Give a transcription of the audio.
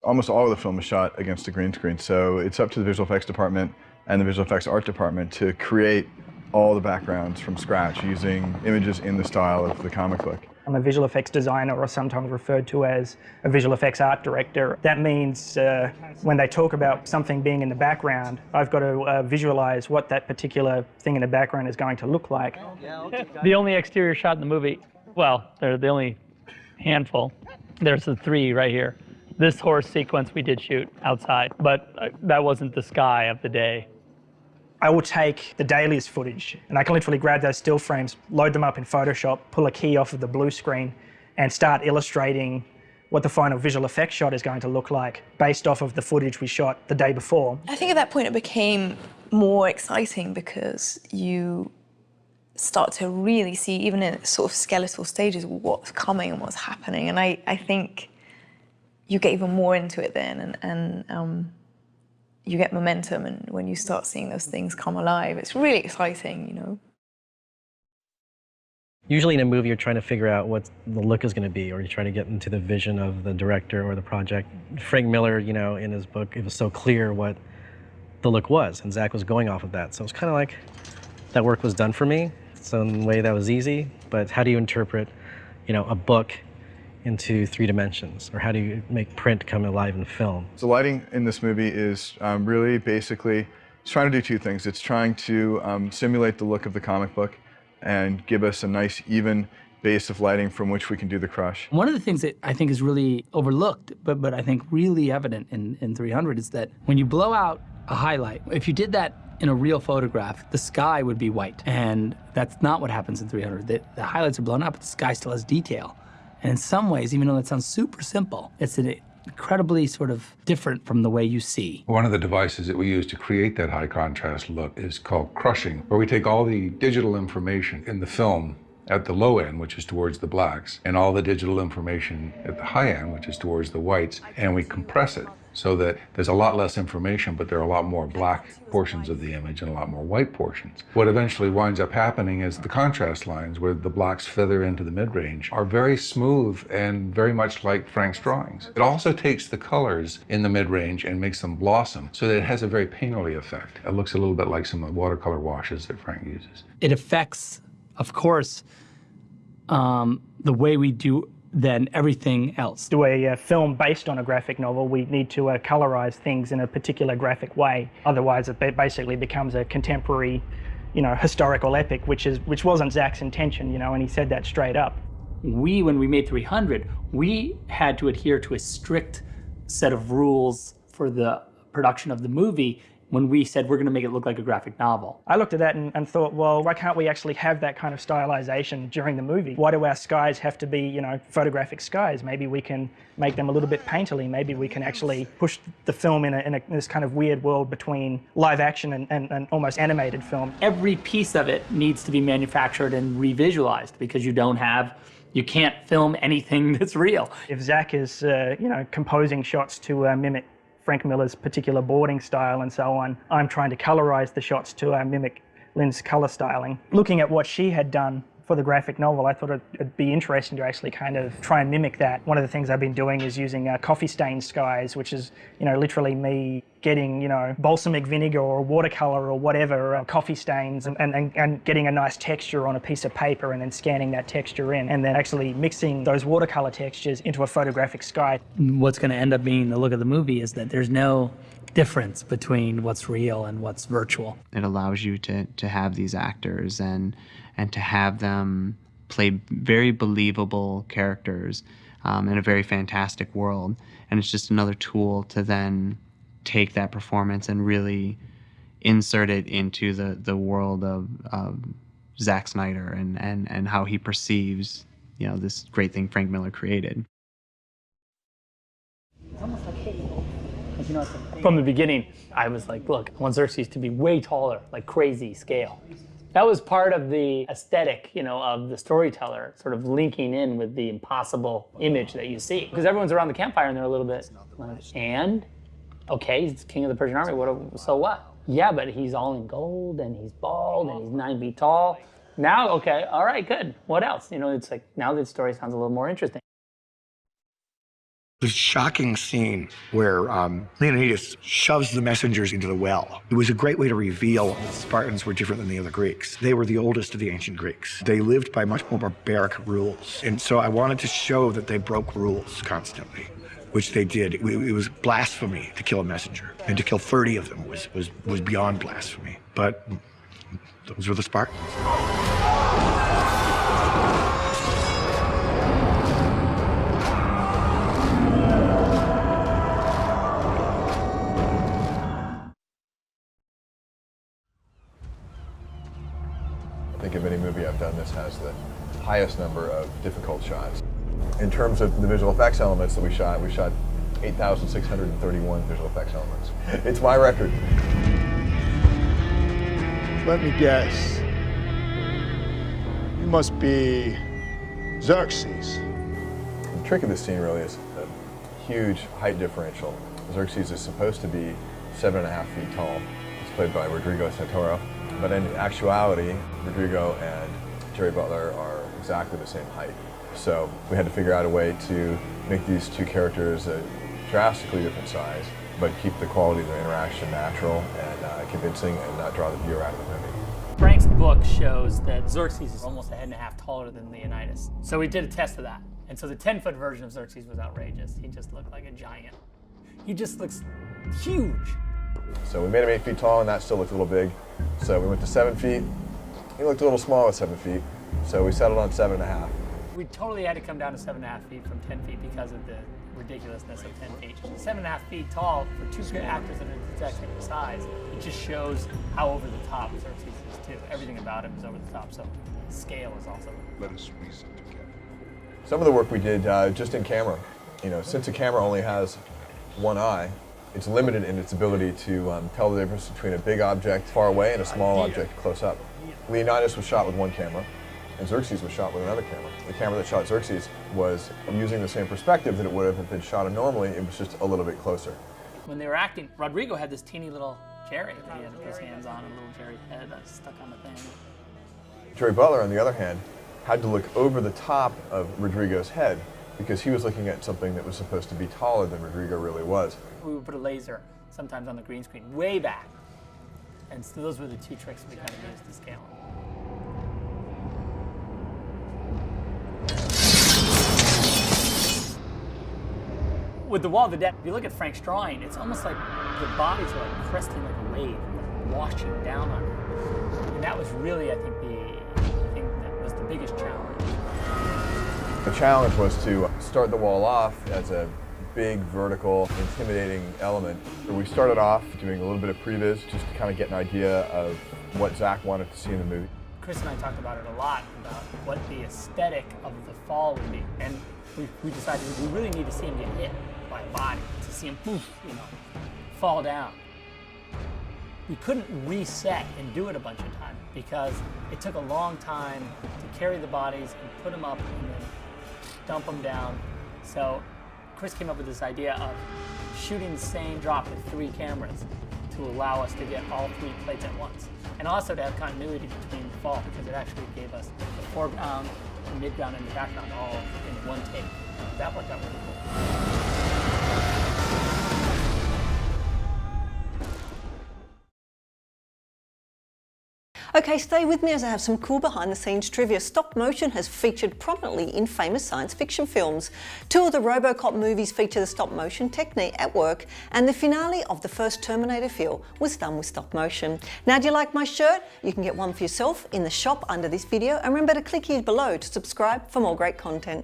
Almost all of the film is shot against a green screen, so it's up to the visual effects department and the visual effects art department to create all the backgrounds from scratch using images in the style of the comic book. I'm a visual effects designer, or sometimes referred to as a visual effects art director. That means when they talk about something being in the background, I've got to visualize what that particular thing in the background is going to look like. The only exterior shot in the movie, well, they're the only handful. There's the 3 right here. This horse sequence we did shoot outside, but that wasn't the sky of the day. I will take the dailies footage and I can literally grab those still frames, load them up in Photoshop, pull a key off of the blue screen and start illustrating what the final visual effects shot is going to look like based off of the footage we shot the day before. I think at that point it became more exciting because you start to really see, even in sort of skeletal stages, what's coming and what's happening. And I think you get even more into it then and you get momentum, and when you start seeing those things come alive, it's really exciting, you know. Usually in a movie, you're trying to figure out what the look is going to be, or you're trying to get into the vision of the director or the project. Frank Miller, you know, in his book, it was so clear what the look was, and Zach was going off of that. So it was kind of like that work was done for me. So in a way that was easy, but how do you interpret, you know, a book into 3 dimensions, or how do you make print come alive in film? The lighting in this movie is really basically, it's trying to do 2 things. It's trying to simulate the look of the comic book and give us a nice even base of lighting from which we can do the crush. One of the things that I think is really overlooked, but I think really evident in 300 is that when you blow out a highlight, if you did that in a real photograph, the sky would be white. And that's not what happens in 300. The highlights are blown out, but the sky still has detail. And in some ways, even though that sounds super simple, it's an incredibly sort of different from the way you see. One of the devices that we use to create that high contrast look is called crushing, where we take all the digital information in the film at the low end, which is towards the blacks, and all the digital information at the high end, which is towards the whites, and we compress it so that there's a lot less information, but there are a lot more black portions of the image and a lot more white portions. What eventually winds up happening is the contrast lines, where the blacks feather into the mid-range, are very smooth and very much like Frank's drawings. It also takes the colors in the mid-range and makes them blossom, so that it has a very painterly effect. It looks a little bit like some of the watercolor washes that Frank uses. It affects, of course, the way we do then everything else. Do a film based on a graphic novel, we need to colorize things in a particular graphic way. Otherwise, it basically becomes a contemporary, you know, historical epic, which wasn't Zach's intention, you know, and he said that straight up. When we made 300, we had to adhere to a strict set of rules for the production of the movie when we said we're going to make it look like a graphic novel. I looked at that and thought, well, why can't we actually have that kind of stylization during the movie? Why do our skies have to be, you know, photographic skies? Maybe we can make them a little bit painterly. Maybe we can actually push the film in this kind of weird world between live action and almost animated film. Every piece of it needs to be manufactured and revisualized because you can't film anything that's real. If Zach is, you know, composing shots to mimic Frank Miller's particular boarding style and so on, I'm trying to colorize the shots to mimic Lynn's color styling. Looking at what she had done for the graphic novel, I thought it'd be interesting to actually kind of try and mimic that. One of the things I've been doing is using coffee stain skies, which is, you know, literally me getting, you know, balsamic vinegar or watercolor or whatever, coffee stains, and getting a nice texture on a piece of paper and then scanning that texture in, and then actually mixing those watercolor textures into a photographic sky. What's going to end up being the look of the movie is that there's no difference between what's real and what's virtual. It allows you to have these actors and to have them play very believable characters in a very fantastic world. And it's just another tool to then take that performance and really insert it into the world of Zack Snyder and how he perceives, you know, this great thing Frank Miller created. It's almost like Halo. Like, you know, from the beginning, I was like, look, I want Xerxes to be way taller, like crazy scale. That was part of the aesthetic, you know, of the storyteller, sort of linking in with the impossible image that you see. Because everyone's around the campfire and they're a little bit, and? Okay, he's king of the Persian army, so what? Yeah, but he's all in gold, and he's bald, and he's 9 feet tall. Now, okay, all right, good. What else? You know, it's like, now the story sounds a little more interesting. The shocking scene where Leonidas shoves the messengers into the well. It was a great way to reveal the Spartans were different than the other Greeks. They were the oldest of the ancient Greeks. They lived by much more barbaric rules. And so I wanted to show that they broke rules constantly, which they did. It was blasphemy to kill a messenger. And to kill 30 of them was beyond blasphemy. But those were the Spartans. I think of any movie I've done, this has the highest number of difficult shots. In terms of the visual effects elements that we shot 8,631 visual effects elements. It's my record. Let me guess. You must be Xerxes. The trick of this scene really is a huge height differential. Xerxes is supposed to be 7.5 feet tall. He's played by Rodrigo Santoro. But in actuality, Rodrigo and Jerry Butler are exactly the same height. So we had to figure out a way to make these two characters a drastically different size, but keep the quality of the interaction natural and convincing and not draw the viewer out of the movie. Frank's book shows that Xerxes is almost 1.5 heads taller than Leonidas. So we did a test of that. And so the 10-foot version of Xerxes was outrageous. He just looked like a giant. He just looks huge. So we made him 8 feet tall, and that still looked a little big. So we went to 7 feet. He looked a little small at 7 feet, so we settled on 7.5. We totally had to come down to 7.5 feet from 10 feet because of the ridiculousness of 10 feet. 7.5 feet tall for two actors that are the exact same size, it just shows how over the top Xerxes is too. Everything about him is over the top, so scale is also. Let us reason together. Some of the work we did just in camera. You know, since a camera only has one eye, it's limited in its ability to tell the difference between a big object far away and a small object close up. Leonidas was shot with one camera, and Xerxes was shot with another camera. The camera that shot Xerxes was using the same perspective that it would have if it shot him normally, it was just a little bit closer. When they were acting, Rodrigo had this teeny little Jerry that he had to put his hands on, a little Jerry head that stuck on the thing. Jerry Butler, on the other hand, had to look over the top of Rodrigo's head because he was looking at something that was supposed to be taller than Rodrigo really was. We would put a laser sometimes on the green screen, way back. And so those were the two tricks we kind of used to scale them. With the Wall of the Dead, if you look at Frank's drawing, it's almost like the bodies are like cresting like a wave, like washing down on him. And that was really, I think, the thing that was the biggest challenge. The challenge was to start the wall off as a big, vertical, intimidating element. We started off doing a little bit of previs just to kind of get an idea of what Zach wanted to see in the movie. Chris and I talked about it a lot, about what the aesthetic of the fall would be. And we decided we really need to see him get hit by a body, to see him poof, fall down. We couldn't reset and do it a bunch of times because it took a long time to carry the bodies and put them up and then dump them down. So Chris came up with this idea of shooting the same drop with 3 cameras to allow us to get all 3 plates at once. And also to have continuity between the fall because it actually gave us the foreground, the midground, and the background all in one take. That worked out really cool. Okay, stay with me as I have some cool behind-the-scenes trivia. Stop motion has featured prominently in famous science fiction films. 2 of the RoboCop movies feature the stop motion technique at work, and the finale of the first Terminator film was done with stop motion. Now, do you like my shirt? You can get one for yourself in the shop under this video, and remember to click here below to subscribe for more great content.